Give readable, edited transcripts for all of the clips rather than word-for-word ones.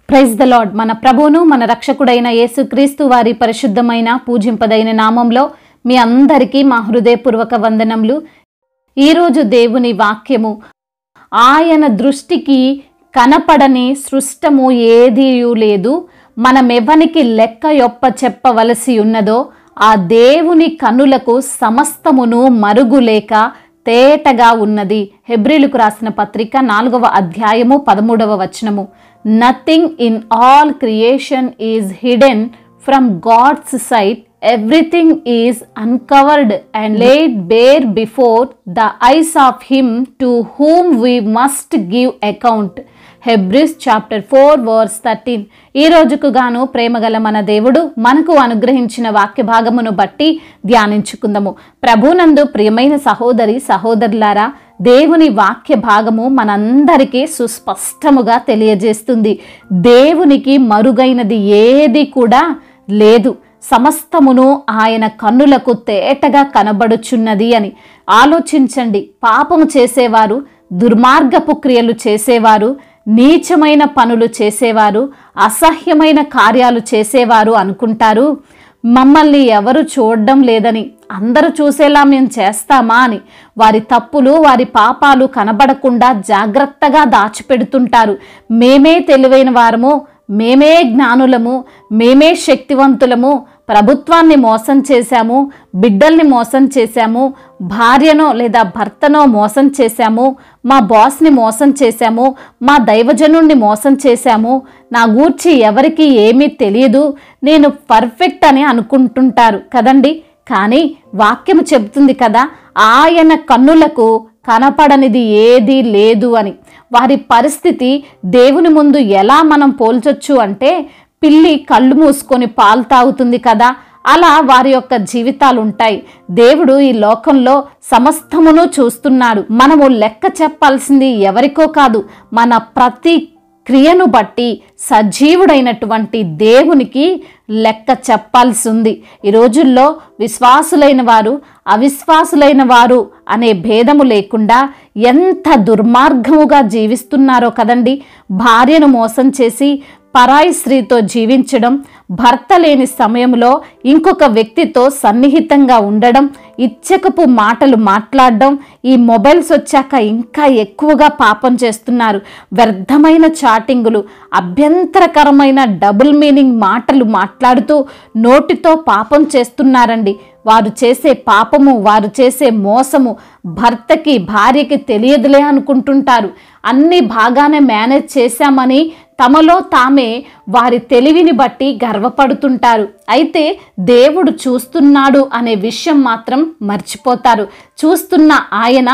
Praise the lord. మన ప్రభువును మన రక్షకుడైన యేసుక్రీస్తు వారి పరిశుద్ధమైన పూజింపదైన నామంలో మీ అందరికీ మా హృదయపూర్వక వందనములు. ఈరోజు దేవుని వాక్యము, ఆయన దృష్టికి కనపడని సృష్టము ఏదీయూ లేదు, మనమెవనికి లెక్క యొప్ప చెప్పవలసి ఉన్నదో ఆ దేవుని కన్నులకు సమస్తమును మరుగులేక తేటగా ఉన్నది. హెబ్రీలకు రాసిన పత్రిక 4వ అధ్యాయము 13వ వచనము. Nothing in all creation is hidden from God's sight, everything is uncovered and laid bare before the eyes of him to whom we must give account. Hebrews chapter 4 verse 13. ఈ రోజుకు గాను ప్రేమగల మన దేవుడు మనకు అనుగ్రహించిన వాక్య భాగమును బట్టి ధ్యానించుకుందాము. ప్రభునందు ప్రియమైన సహోదరి సహోదరులారా, దేవుని వాక్య భాగము మనందరికీ సుస్పష్టముగా తెలియజేస్తుంది. దేవునికి మరుగైనది ఏది కూడా లేదు, సమస్తమును ఆయన కన్నులకు తేటగా కనబడుచున్నది అని. ఆలోచించండి. పాపము చేసేవారు, దుర్మార్గపు క్రియలు చేసేవారు, నీచమైన పనులు చేసేవారు, అసహ్యమైన కార్యాలు చేసేవారు అనుకుంటారు మమ్మల్ని ఎవరు చూడడం లేదని, అందరూ చూసేలా మేము చేస్తామా అని. వారి తప్పులు, వారి పాపాలు కనబడకుండా జాగ్రత్తగా దాచిపెడుతుంటారు. మేమే తెలివైన వారము, మేమే జ్ఞానులము, మేమే శక్తివంతులము, ప్రభుత్వాన్ని మోసం చేశాము, బిడ్డల్ని మోసం చేశాము, భార్యనో లేదా భర్తనో మోసం చేశాము, మా బాస్ని మోసం చేశాము, మా దైవజనుణ్ణి మోసం చేశాము, నా గూర్చి ఎవరికి ఏమీ తెలియదు, నేను పర్ఫెక్ట్ అని అనుకుంటుంటారు కదండి. కానీ వాక్యం చెబుతుంది కదా, ఆయన కన్నులకు కనపడనిది ఏదీ లేదు అని. వారి పరిస్థితి దేవుని ముందు ఎలా మనం పోల్చొచ్చు అంటే, పిల్లి కళ్ళు మూసుకొని పాలు తాగుతుంది కదా, అలా వారి యొక్క జీవితాలు ఉంటాయి. దేవుడు ఈ లోకంలో సమస్తమును చూస్తున్నాడు. మనము లెక్క చెప్పాల్సింది ఎవరికో కాదు, మన ప్రతి క్రియను బట్టి సజీవుడైనటువంటి దేవునికి లెక్క చెప్పాల్సి ఉంది. ఈ రోజుల్లో విశ్వాసులైన వారు, అవిశ్వాసులైన వారు అనే భేదము లేకుండా ఎంత దుర్మార్గముగా జీవిస్తున్నారో కదండి. భార్యను మోసం చేసి పరాయి స్త్రీతో జీవించడం, భర్త లేని సమయంలో ఇంకొక వ్యక్తితో సన్నిహితంగా ఉండడం, ఇచ్చకపు మాటలు మాట్లాడడం, ఈ మొబైల్స్ వచ్చాక ఇంకా ఎక్కువగా పాపం చేస్తున్నారు. వ్యర్థమైన చాటింగులు, అభ్యంతరకరమైన డబుల్ మీనింగ్ మాటలు మాట్లాడుతూ నోటితో పాపం చేస్తున్నారండి. వారు చేసే పాపము, వారు చేసే మోసము భర్తకి భార్యకి తెలియదులే అనుకుంటుంటారు. అన్నీ బాగానే మేనేజ్ చేశామని తమలో తామే వారి తెలివిని బట్టి గర్వపడుతుంటారు. అయితే దేవుడు చూస్తున్నాడు అనే విషయం మాత్రం మర్చిపోతారు. చూస్తున్న ఆయన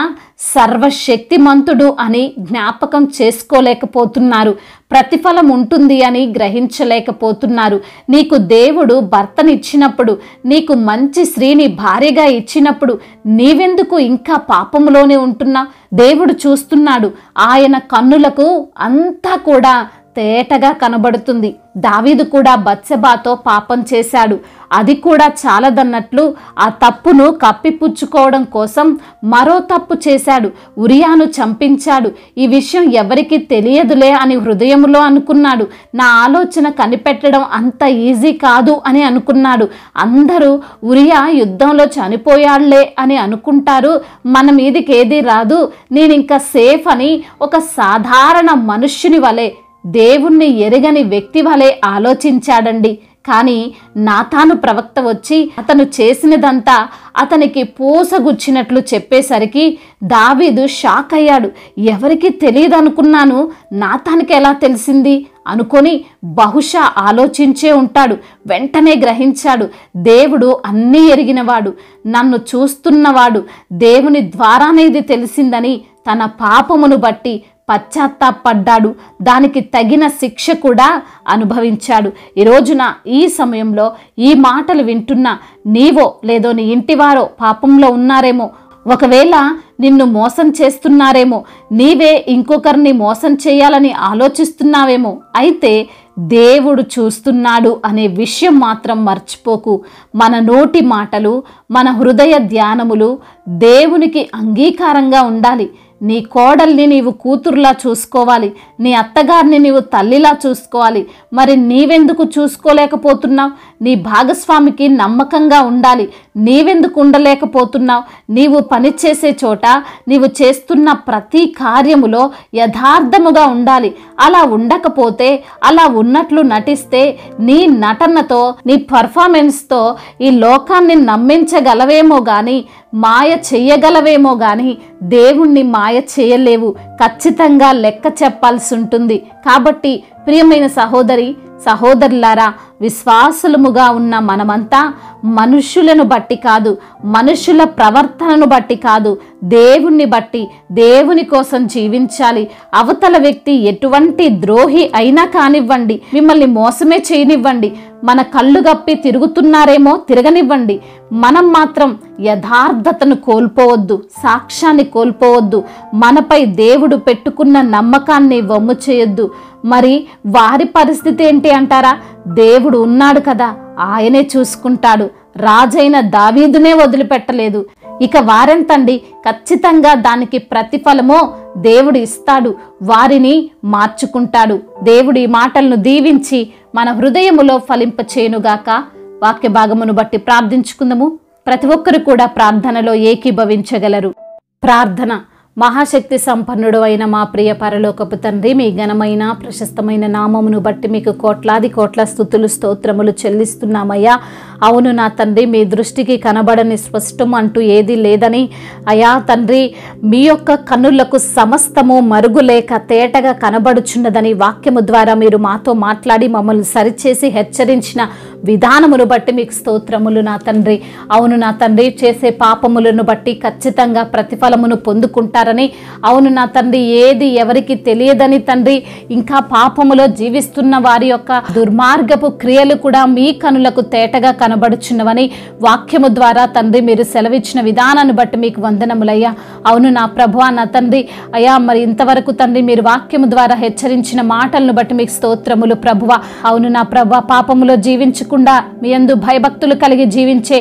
సర్వశక్తిమంతుడు అని జ్ఞాపకం చేసుకోలేకపోతున్నారు. ప్రతిఫలం ఉంటుంది అని గ్రహించలేకపోతున్నారు. నీకు దేవుడు భర్తనిచ్చినప్పుడు, నీకు మంచి స్త్రీని భార్యగా ఇచ్చినప్పుడు నీవెందుకు ఇంకా పాపంలోనే ఉంటున్నావు? దేవుడు చూస్తున్నాడు. ఆయన కన్నులకు అంతా కూడా తేటగా కనబడుతుంది. దావీదు కూడా బత్సెబాతో పాపం చేశాడు. అది కూడా చాలదన్నట్లు ఆ తప్పును కప్పిపుచ్చుకోవడం కోసం మరో తప్పు చేశాడు. ఉరియాను చంపించాడు. ఈ విషయం ఎవరికి తెలియదులే అని హృదయంలో అనుకున్నాడు. నా ఆలోచన కనిపెట్టడం అంత ఈజీ కాదు అని అనుకున్నాడు. అందరూ ఉరియా యుద్ధంలో చనిపోయాళ్లే అని అనుకుంటారు, మన మీదికి ఏదీ రాదు, నేనింకా సేఫ్ అని ఒక సాధారణ మనుష్యుని వలె, దేవుణ్ణి ఎరగని వ్యక్తి వలె ఆలోచించాడండి. కానీ నాతాను ప్రవక్త వచ్చి అతను చేసినదంతా అతనికి పూసగుచ్చినట్లు చెప్పేసరికి దావీదు షాక్ అయ్యాడు. ఎవరికి తెలియదు అనుకున్నాను, నాతానికి ఎలా తెలిసింది అనుకొని బహుశా ఆలోచించే ఉంటాడు. వెంటనే గ్రహించాడు, దేవుడు అన్నీ ఎరిగినవాడు, నన్ను చూస్తున్నవాడు, దేవుని ద్వారానే ఇది తెలిసిందని తన పాపమును బట్టి పశ్చాత్తాపడ్డాడు. దానికి తగిన శిక్ష కూడా అనుభవించాడు. ఈ రోజున ఈ సమయంలో ఈ మాటలు వింటున్న నీవో లేదో నీ ఇంటివారో పాపంలో ఉన్నారేమో, ఒకవేళ నిన్ను మోసం చేస్తున్నారేమో, నీవే ఇంకొకరిని మోసం చేయాలని ఆలోచిస్తున్నావేమో. అయితే దేవుడు చూస్తున్నాడు అనే విషయం మాత్రం మర్చిపోకు. మన నోటి మాటలు, మన హృదయ ధ్యానములు దేవునికి అంగీకారంగా ఉండాలి. నీ కోడల్ని నీవు కూతురులా చూసుకోవాలి, నీ అత్తగారిని నీవు తల్లిలా చూసుకోవాలి. మరి నీవెందుకు చూసుకోలేకపోతున్నావు? నీ భాగస్వామికి నమ్మకంగా ఉండాలి, నీవెందుకు ఉండలేకపోతున్నావు? నీవు పనిచేసే చోట నీవు చేస్తున్న ప్రతి కార్యములో యథార్థముగా ఉండాలి. అలా ఉండకపోతే, అలా ఉన్నట్లు నటిస్తే, నీ నటనతో, నీ పర్ఫార్మెన్స్తో ఈ లోకాన్ని నమ్మించగలవేమో కానీ, మాయ చెయ్యగలవేమో కానీ దేవుణ్ణి మాయ చేయలేవు. ఖచ్చితంగా లెక్క చెప్పాల్సి ఉంటుంది. కాబట్టి ప్రియమైన సహోదరి సహోదరులారా, విశ్వాసులముగా ఉన్న మనమంతా మనుష్యులను బట్టి కాదు, మనుషుల ప్రవర్తనను బట్టి కాదు, దేవుణ్ణి బట్టి, దేవుని కోసం జీవించాలి. అవతల వ్యక్తి ఎటువంటి ద్రోహి అయినా కానివ్వండి, మిమ్మల్ని మోసమే చేయనివ్వండి, మన కళ్ళు గప్పి తిరుగుతున్నారేమో తిరగనివ్వండి, మనం మాత్రం యథార్థతను కోల్పోవద్దు, సాక్ష్యాన్ని కోల్పోవద్దు, మనపై దేవుడు పెట్టుకున్న నమ్మకాన్ని వమ్ము చేయొద్దు. మరి వారి పరిస్థితి ఏంటి అంటారా? దేవుడు ఉన్నాడు కదా, ఆయనే చూసుకుంటాడు. రాజైన దావీదునే వదిలిపెట్టలేదు, ఇక వారెంతండి? ఖచ్చితంగా దానికి ప్రతిఫలమో దేవుడు ఇస్తాడు, వారిని మార్చుకుంటాడు. దేవుడి మాటలను దీవించి మన హృదయములో ఫలింపచేయునుగాక. వాక్య భాగమును బట్టి ప్రార్థించుకుందాము. ప్రతి ఒక్కరు కూడా ప్రార్థనలో ఏకీభవించగలరు. ప్రార్థన. మహాశక్తి సంపన్నుడు అయిన మా ప్రియ పరలోకపు తండ్రి, మీ ఘనమైన ప్రశస్తమైన నామమును బట్టి మీకు కోట్లాది కోట్ల స్తుతులు స్తోత్రములు చెల్లిస్తున్నామయ్యా. అవును నా తండ్రి, మీ దృష్టికి కనబడని స్పష్టం అంటూ ఏది లేదని అయా తండ్రి, మీ యొక్క కన్నులకు సమస్తము మరుగులేక తేటగా కనబడుచున్నదని వాక్యము ద్వారా మీరు మాతో మాట్లాడి మమ్మల్ని సరిచేసి హెచ్చరించిన విధానమును బట్టి మీకు స్తోత్రములు నా తండ్రి. అవును నా తండ్రి, చేసే పాపములను బట్టి ఖచ్చితంగా ప్రతిఫలమును పొందుకుంటారని, అవును నా తండ్రి, ఏది ఎవరికి తెలియదని తండ్రి, ఇంకా పాపములో జీవిస్తున్న వారి యొక్క దుర్మార్గపు క్రియలు కూడా మీ కనులకు తేటగా కనబడుచున్నవని వాక్యము ద్వారా తండ్రి మీరు సెలవిచ్చిన విధానాన్ని బట్టి మీకు వందనములయ్యా. అవును నా ప్రభువా, నా తండ్రి అయ్యా, మరి ఇంతవరకు తండ్రి మీరు వాక్యము ద్వారా హెచ్చరించిన మాటలను బట్టి మీకు స్తోత్రములు ప్రభువా. అవును నా ప్రభువా, పాపములో జీవించకుండా మీ యందు భయభక్తులు కలిగి జీవించే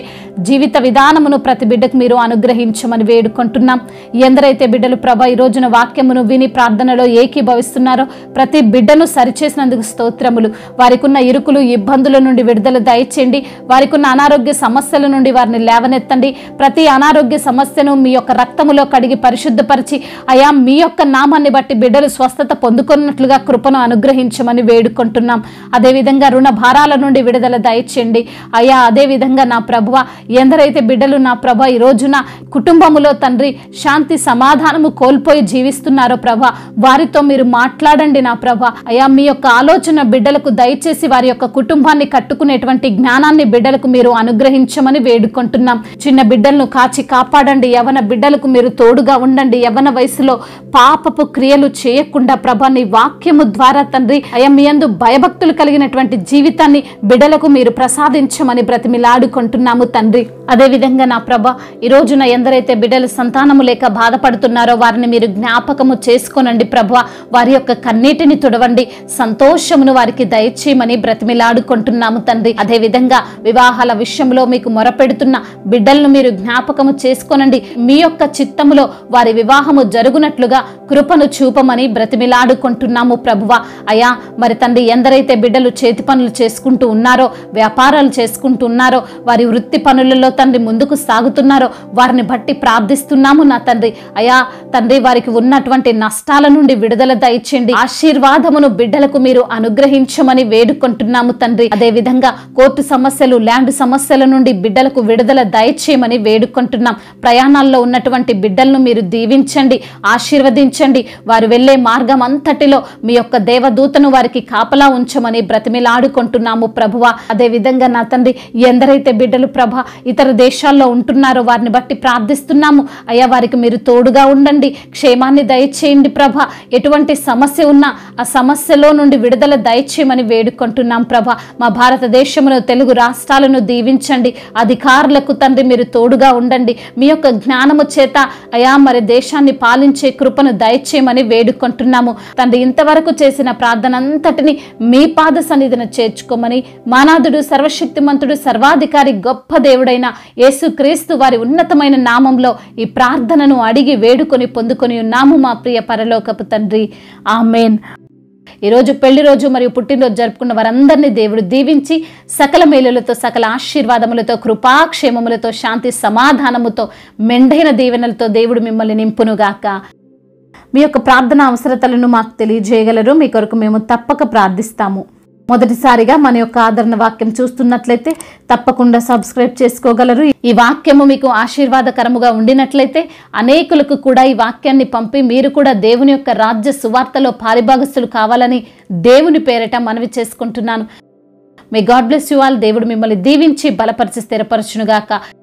జీవిత విధానమును ప్రతి బిడ్డకు మీరు అనుగ్రహించమని వేడుకుంటున్నాం. ఎందరైతే బిడ్డలు ప్రభా ఈ రోజున వాక్యమును విని ప్రార్థనలో ఏకీభవిస్తున్నారో ప్రతి బిడ్డను సరిచేసినందుకు స్తోత్రములు. వారికి ఉన్న ఇరుకులు ఇబ్బందుల నుండి విడుదల దయచేయండి. వారికి ఉన్న అనారోగ్య సమస్యల నుండి వారిని లేవనెత్తండి. ప్రతి అనారోగ్య సమస్యను మీ యొక్క రక్తములో కడిగి పరిశుద్ధపరిచి అయా మీ యొక్క నామాన్ని బట్టి బిడ్డలు స్వస్థత పొందుకున్నట్లుగా కృపను అనుగ్రహించమని వేడుకుంటున్నాం. అదేవిధంగా రుణ భారాల నుండి విడుదల దయచేయండి అయ్యా. అదేవిధంగా నా ప్రభువ, ఎందరైతే బిడ్డలు నా ప్రభా ఈ రోజున కుటుంబములో తండ్రి శాంతి సమాధానము కోల్పోయి జీవిస్తున్నారో ప్రభా, వారితో మీరు మాట్లాడండి నా ప్రభా. అయ్యా, మీ యొక్క ఆలోచన బిడ్డలకు దయచేసి వారి యొక్క కుటుంబాన్ని కట్టుకునేటువంటి జ్ఞానాన్ని బిడ్డలకు మీరు అనుగ్రహించమని వేడుకుంటున్నాం. చిన్న బిడ్డలను కాచి కాపాడండి. యవన బిడ్డలకు మీరు తోడుగా ఉండండి. యవన వయసులో పాపపు క్రియలు చేయకుండా ప్రభా నీ వాక్యము ద్వారా తండ్రి అయ్యా మీ యందు భయభక్తులు కలిగినటువంటి జీవితాన్ని బిడ్డలకు మీరు ప్రసాదించమని బ్రతిమిలాడుకుంటున్నాము తండ్రి. అదేవిధంగా నా ప్రభా ఈ రోజున ఎందరైతే బిడ్డలు సంతానము లేక బాధపడుతున్నారో వారిని మీరు జ్ఞాపకము చేసుకోనండి ప్రభా. వారి యొక్క కన్నీటిని తుడవండి, సంతోషమును వారికి దయచేయమని బ్రతిమిలాడుకుంటున్నాము తండ్రి. అదేవిధంగా వివాహాల విషయంలో మీకు మొరపెడుతున్న బిడ్డలను మీరు జ్ఞాపకము చేసుకోనండి. మీ యొక్క చిత్తములో వారి వివాహము జరుగునట్లుగా కృపను చూపమని బ్రతిమిలాడుకుంటున్నాము ప్రభువా. అయా మరి తండ్రి, ఎందరైతే బిడ్డలు చేతి పనులు చేసుకుంటూ ఉన్నారో, వ్యాపారాలు చేసుకుంటూ ఉన్నారో, వారి వృత్తి పనులలో తండ్రి ముందుకు సాగుతున్నారో వారిని బట్టి ప్రార్థిస్తున్నాము నా తండ్రి. అయా తండ్రి, వారికి ఉన్నటువంటి నష్టాల నుండి విడుదల దయచేయండి. ఆశీర్వాదమును బిడ్డలకు మీరు అనుగ్రహించమని వేడుకుంటున్నాము తండ్రి. అదేవిధంగా కోర్టు సమస్యలు, ల్యాండ్ సమస్యల నుండి బిడ్డలకు విడుదల దయచేయమని వేడుకుంటున్నాం. ప్రయాణాల్లో ఉన్నటువంటి బిడ్డలను మీరు దీవించండి, ఆశీర్వదించండి. వారు వెళ్లే మార్గం అంతటిలో మీ యొక్క దేవదూతను వారికి కాపలా ఉంచమని బ్రతిమిలాడుకుంటున్నాము ప్రభువా. అదేవిధంగా నా తండ్రి, ఎందరైతే బిడ్డలు ప్రభ ఇతర దేశాల్లో ఉంటున్నారో వారిని బట్టి ప్రార్థిస్తున్నాము. అయ్యా వారికి మీరు తోడుగా ఉండండి, క్షేమాన్ని దయచేయండి ప్రభ. ఎటువంటి సమస్య ఉన్నా ఆ సమస్యలో నుండి విడుదల దయచేయమని వేడుకుంటున్నాం ప్రభ. మా భారతదేశంలో తెలుగు రాష్ట్రాలను దీవించండి. అధికారులకు తండ్రి మీరు తోడుగా ఉండండి. మీ యొక్క జ్ఞానము చేత అయా మరి దేశాన్ని పాలించే కృపను దయచేయమని వేడుకుంటున్నాము తండ్రి. ఇంతవరకు చేసిన ప్రార్థన అంతటిని మీ పాద సన్నిధిని చేర్చుకోమని మానాథుడు, సర్వశక్తిమంతుడు, సర్వాధికారి, గొప్ప దేవుడైన యేసుక్రీస్తు వారి ఉన్నతమైన నామంలో ఈ ప్రార్థనను అడిగి వేడుకొని పొందుకొని ఉన్నాము మా ప్రియ పరలోకపు తండ్రి. ఆమేన్. ఈరోజు పెళ్లి రోజు మరియు పుట్టినరోజు జరుపుకున్న వారందరినీ దేవుడు దీవించి సకల మేలులతో, సకల ఆశీర్వాదములతో, కృపాక్షేమములతో, శాంతి సమాధానముతో, మెండైన దీవెనలతో దేవుడు మిమ్మల్ని నింపునుగాక. మీ యొక్క ప్రార్థన అవసరతలను మాకు తెలియజేయగలరు. మీ కొరకు మేము తప్పక ప్రార్థిస్తాము. మొదటిసారిగా మన యొక్క ఆదరణ వాక్యం చూస్తున్నట్లయితే తప్పకుండా సబ్స్క్రైబ్ చేసుకోగలరు. ఈ వాక్యము మీకు ఆశీర్వాదకరముగా ఉండినట్లయితే అనేకులకు కూడా ఈ వాక్యాన్ని పంపి మీరు కూడా దేవుని యొక్క రాజ్య సువార్తలో పాలిభాగస్తులు కావాలని దేవుని పేరిట మనవి చేసుకుంటున్నాను. May God bless you all. దేవుడు మిమ్మల్ని దీవించి బలపరిచి స్థిరపరచునుగాక.